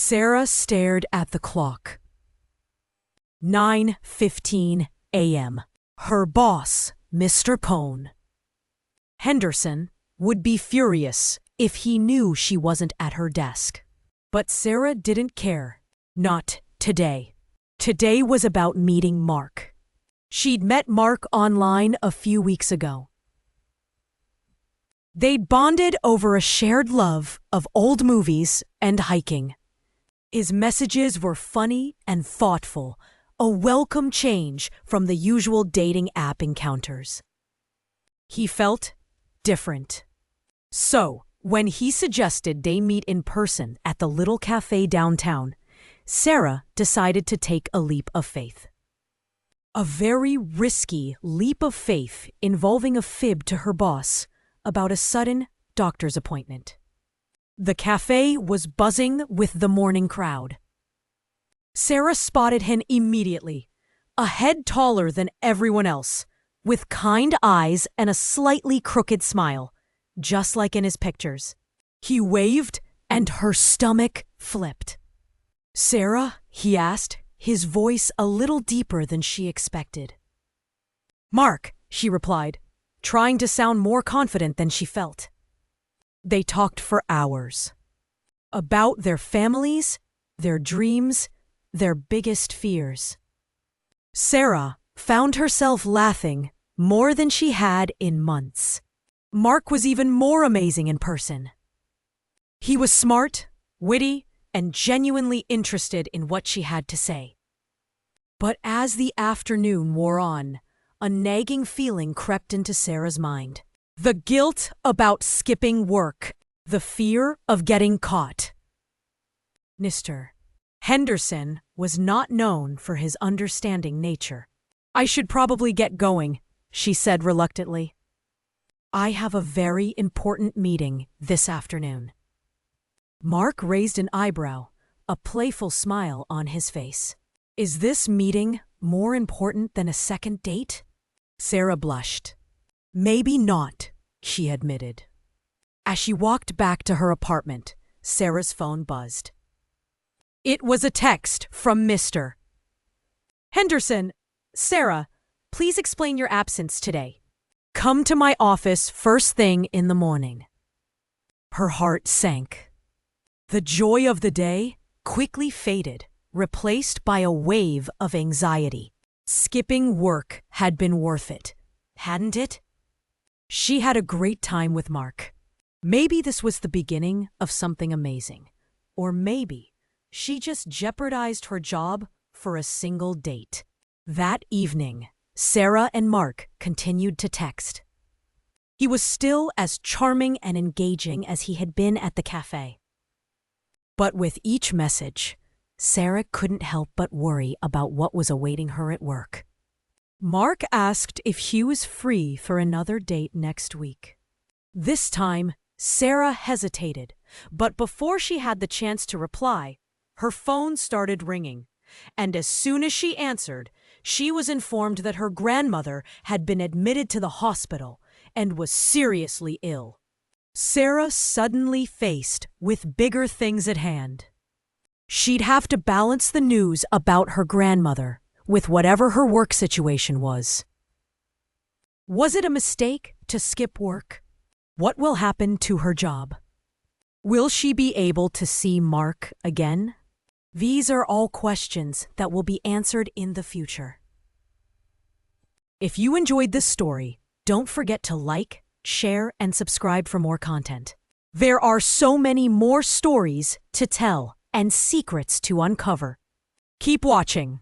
Sarah stared at the clock. 9:15 a.m. Her boss, Mr. Cohn, Henderson, would be furious if he knew she wasn't at her desk. But Sarah didn't care. Not today. Today was about meeting Mark. She'd met Mark online a few weeks ago. They'd bonded over a shared love of old movies and hiking. His messages were funny and thoughtful, a welcome change from the usual dating app encounters. He felt different. So, when he suggested they meet in person at the little café downtown, Sarah decided to take a leap of faith. A very risky leap of faith involving a fib to her boss about a sudden doctor's appointment. The café was buzzing with the morning crowd. Sarah spotted him immediately, a head taller than everyone else, with kind eyes and a slightly crooked smile, just like in his pictures. He waved, and her stomach flipped. "Sarah?" he asked, his voice a little deeper than she expected. "Mark," she replied, trying to sound more confident than she felt. They talked for hours. About their families, their dreams, their biggest fears. Sarah found herself laughing more than she had in months. Mark was even more amazing in person. He was smart, witty, and genuinely interested in what she had to say. But as the afternoon wore on, a nagging feeling crept into Sarah's mind. The guilt about skipping work, the fear of getting caught. Mr. Henderson was not known for his understanding nature. "I should probably get going," she said reluctantly. "I have a very important meeting this afternoon." Mark raised an eyebrow, a playful smile on his face. "Is this meeting more important than a second date?" Sarah blushed. "Maybe not," she admitted. As she walked back to her apartment, Sarah's phone buzzed. It was a text from Mr. Henderson. "Sarah, please explain your absence today. Come to my office first thing in the morning." Her heart sank. The joy of the day quickly faded, replaced by a wave of anxiety. Skipping work had been worth it, hadn't it? She had a great time with Mark. Maybe this was the beginning of something amazing. Or maybe she just jeopardized her job for a single date. That evening, Sarah and Mark continued to text. He was still as charming and engaging as he had been at the cafe. But with each message, Sarah couldn't help but worry about what was awaiting her at work. Mark asked if she was free for another date next week. This time, Sarah hesitated, but before she had the chance to reply, her phone started ringing, and as soon as she answered, she was informed that her grandmother had been admitted to the hospital and was seriously ill. Sarah suddenly faced with bigger things at hand. She'd have to balance the news about her grandmother with whatever her work situation was. Was it a mistake to skip work? What will happen to her job? Will she be able to see Mark again? These are all questions that will be answered in the future. If you enjoyed this story, don't forget to like, share, and subscribe for more content. There are so many more stories to tell and secrets to uncover. Keep watching.